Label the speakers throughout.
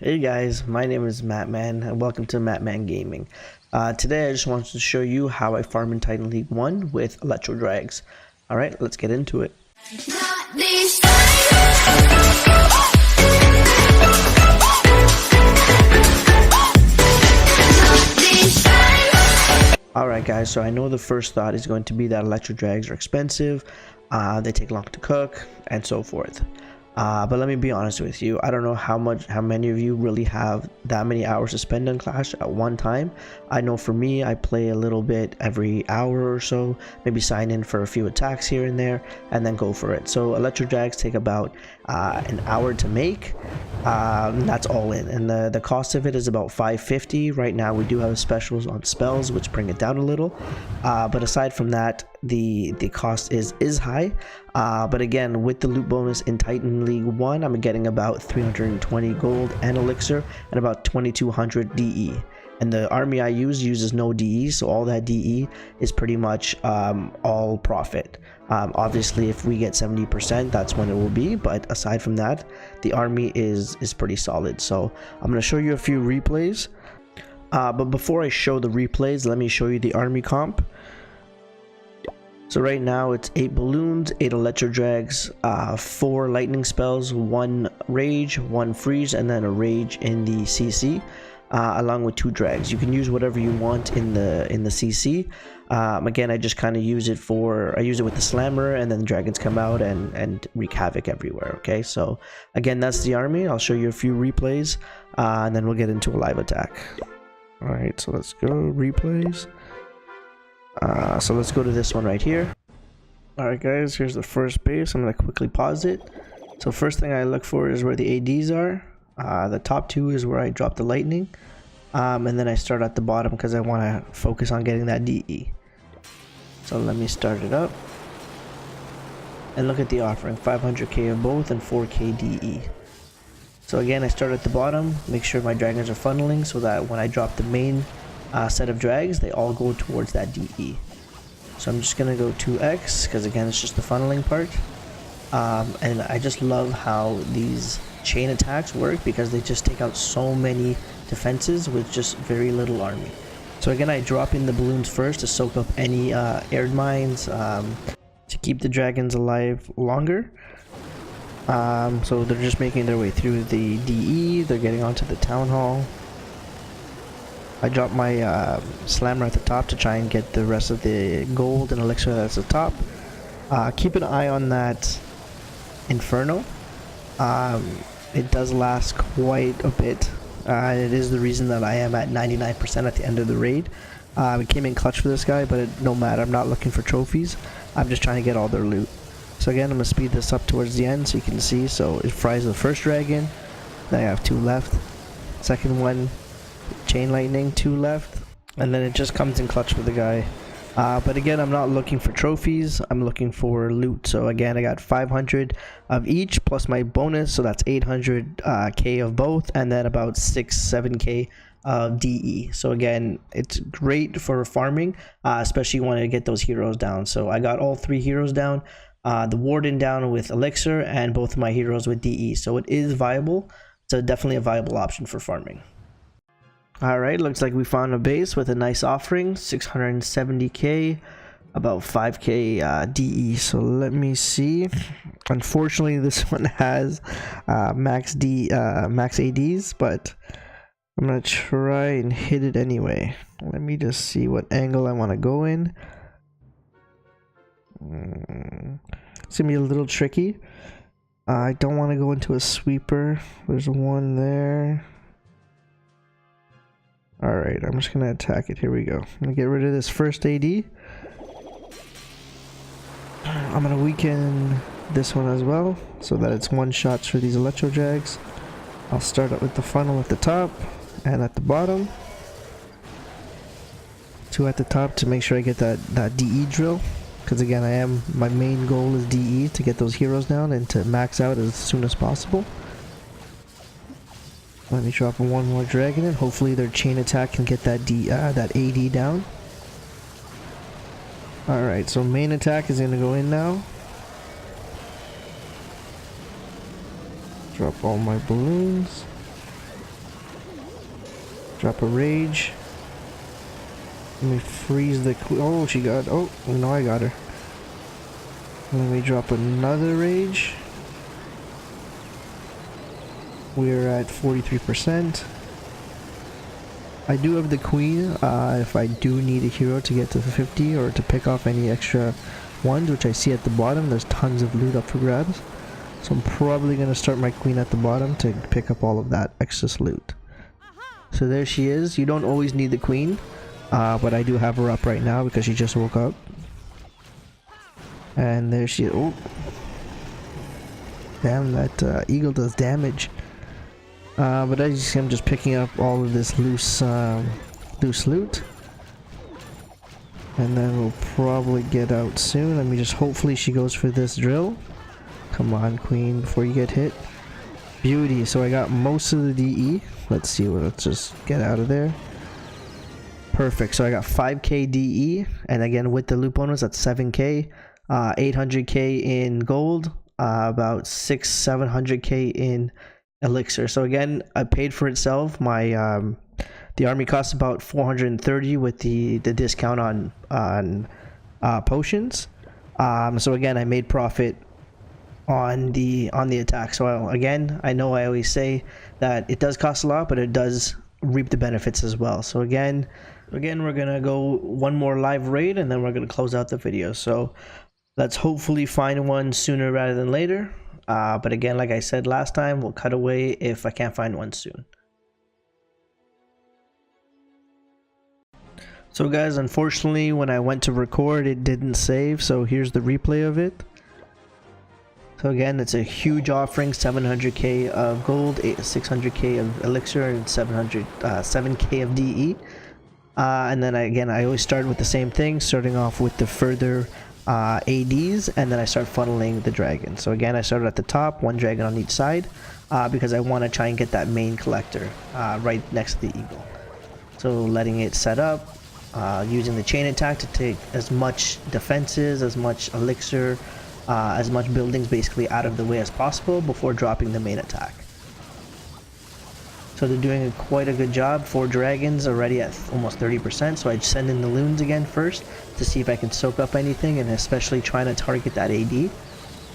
Speaker 1: Hey guys, my name is Mattman and welcome to Mattman Gaming. Today I just wanted to show you how I farm in Titan League 1 with Electro Drags. Alright, let's get into it. Alright guys, so I know the first thought is going to be that Electro Drags are expensive, they take long to cook, and so forth. But let me be honest with you, I don't know how many of you really have that many hours to spend on Clash at one time. I know for me, I play a little bit every hour or so, maybe sign in for a few attacks here and there, and then go for it. So Electro Drags take about an hour to make. That's all in, and the cost of it is about $5.50. Right now we do have specials on spells which bring it down a little, but aside from that, the cost is high. But again, with the loot bonus in Titan League 1, I'm getting about 320 gold and elixir and about 2200 DE. And the army I uses no DE, so all that DE is pretty much all profit. Obviously, if we get 70%, that's when it will be. But aside from that, the army is pretty solid. So I'm going to show you a few replays. But before I show the replays, let me show you the army comp. So right now it's 8 balloons, 8 electro drags, 4 lightning spells, 1 rage, 1 freeze, and then a rage in the CC, along with 2 drags. You can use whatever you want in the CC. Again, I just kind of use it with the slammer, and then the dragons come out and wreak havoc everywhere. Okay, so again, that's the army. I'll show you a few replays, and then we'll get into a live attack. All right, so let's go replays. So let's go to this one right here. Alright guys, here's the first base. I'm going to quickly pause it. So first thing I look for is where the ADs are. The top 2 is where I drop the lightning. And then I start at the bottom because I want to focus on getting that DE. So let me start it up. And look at the offering, 500k of both and 4k DE. So again, I start at the bottom, make sure my dragons are funneling so that when I drop the main set of drags, they all go towards that DE. So I'm just gonna go 2x because again it's just the funneling part, and I just love how these chain attacks work because they just take out so many defenses with just very little army. So again, I drop in the balloons first to soak up any air mines, to keep the dragons alive longer. So they're just making their way through the DE, they're getting onto the town hall. I drop my slammer at the top to try and get the rest of the gold and elixir that's at the top. Keep an eye on that inferno. It does last quite a bit. It is the reason that I am at 99% at the end of the raid. It came in clutch for this guy, but no matter. I'm not looking for trophies. I'm just trying to get all their loot. So again, I'm going to speed this up towards the end so you can see. So it fries the first dragon. Then I have 2 left. Second one. Chain lightning, 2 left, and then it just comes in clutch for the guy. But again, I'm not looking for trophies, I'm looking for loot. So again, I got 500 of each plus my bonus, so that's 800k of both, and then about 7k of DE. So again, it's great for farming, especially when I get those heroes down. So I got all 3 heroes down, the warden down with elixir, and both of my heroes with DE. So it is viable. So definitely a viable option for farming. Alright, looks like we found a base with a nice offering, 670k, about 5k DE. So let me see. Unfortunately, this one has max ADs, but I'm gonna try and hit it anyway. Let me just see what angle I want to go in. It's gonna be a little tricky. I don't want to go into a sweeper. There's one there. Alright, I'm just gonna attack it. Here we go. I'm gonna get rid of this first AD. I'm gonna weaken this one as well, so that it's 1-shots for these electro drags. I'll start up with the funnel at the top and at the bottom. 2 at the top to make sure I get that DE drill. Because again, my main goal is DE, to get those heroes down and to max out as soon as possible. Let me drop one more dragon in. Hopefully their chain attack can get that AD down. Alright, so main attack is going to go in now. Drop all my balloons. Drop a rage. Let me freeze the oh, she got, oh no, I got her. Let me drop another rage. We're at 43%. I do have the queen if I do need a hero to get to 50 or to pick off any extra ones, which I see at the bottom. There's tons of loot up for grabs, so I'm probably going to start my queen at the bottom to pick up all of that excess loot. So there she is. You don't always need the queen, but I do have her up right now because she just woke up. And there she is. Oh, damn, that eagle does damage. But as you see, I'm just picking up all of this loose loot. And then we'll probably get out soon. Let me just, hopefully she goes for this drill. Come on, queen, before you get hit. Beauty. So I got most of the DE. Let's see, let's just get out of there. Perfect. So I got 5k DE, and again with the loot bonus, that's 7k, 800k in gold, about 700k in elixir. So again, I paid for itself. My the army costs about 430 with the discount on potions. So again, I made profit on the attack. So again, I know I always say that it does cost a lot, but it does reap the benefits as well. So again we're gonna go one more live raid, and then we're gonna close out the video. So let's hopefully find one sooner rather than later. But again, like I said last time, we'll cut away if I can't find one soon. So guys, unfortunately when I went to record, it didn't save, so here's the replay of it. So again, it's a huge offering, 700k of gold, 600k of elixir, and 7k of DE. And then I always start with the same thing, starting off with the further ADs, and then I start funneling the dragon. So again, I started at the top, one dragon on each side, because I want to try and get that main collector right next to the eagle. So letting it set up, using the chain attack to take as much defenses, as much elixir, as much buildings basically out of the way as possible before dropping the main attack. So they're doing quite a good job. 4 dragons already at almost 30%, so I'd send in the loons again first to see if I can soak up anything, and especially trying to target that AD.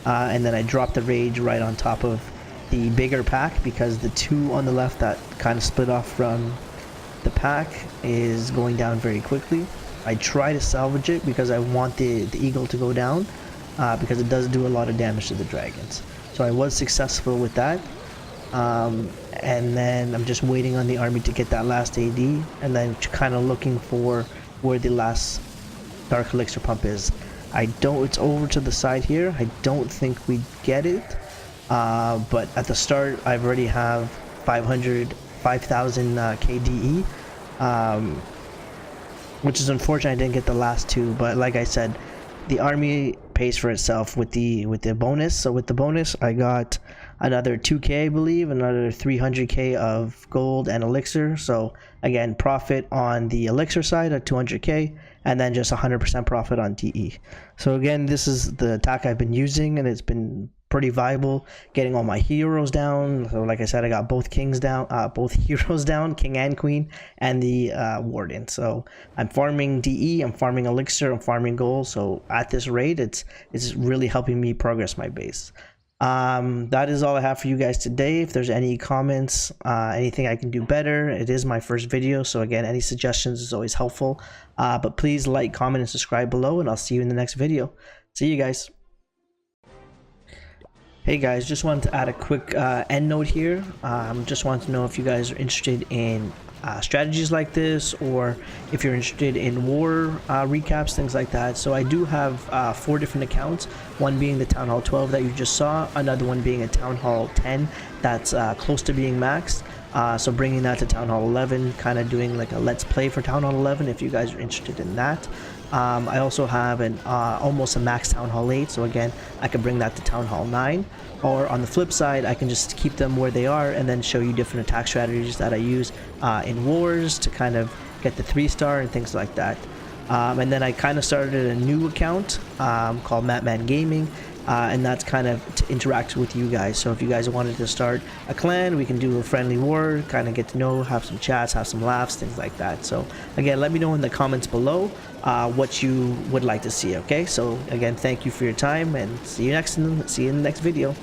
Speaker 1: And then I drop the rage right on top of the bigger pack, because the 2 on the left that kind of split off from the pack is going down very quickly. I try to salvage it because I want the eagle to go down, because it does do a lot of damage to the dragons. So I was successful with that. And then I'm just waiting on the army to get that last AD, and then kind of looking for where the last dark elixir pump is. It's over to the side here. I don't think we get it, but at the start I already have 5,000 KDE, which is unfortunate I didn't get the last 2, but like I said, the army pays for itself with the bonus. So with the bonus I got another 2k, I believe, another 300k of gold and elixir. So again, profit on the elixir side at 200k, and then just 100% profit on DE. So again, this is the attack I've been using, and it's been pretty viable, getting all my heroes down. So like I said, I got both kings down, both heroes down, king and queen, and the warden. So I'm farming DE, I'm farming elixir, I'm farming gold. So at this rate, it's really helping me progress my base. That is all I have for you guys today. If there's any comments, anything I can do better, it is my first video, so again, any suggestions is always helpful. But please like, comment, and subscribe below, and I'll see you in the next video. See you guys. Hey guys, just wanted to add a quick end note here. Just wanted to know if you guys are interested in strategies like this, or if you're interested in war recaps, things like that. So I do have 4 different accounts, one being the Town Hall 12 that you just saw, another one being a Town Hall 10 that's close to being maxed. So bringing that to Town Hall 11, kind of doing like a let's play for Town Hall 11 if you guys are interested in that. I also have an almost a max Town Hall 8, so again, I could bring that to Town Hall 9. Or on the flip side, I can just keep them where they are and then show you different attack strategies that I use in wars to kind of get the 3-star and things like that. And then I kind of started a new account called Matman Gaming. and that's kind of to interact with you guys. So if you guys wanted to start a clan, we can do a friendly war, kind of get to know, have some chats, have some laughs, things like that. So again, let me know in the comments below what you would like to see. Okay, so again, thank you for your time, and see you in the next video.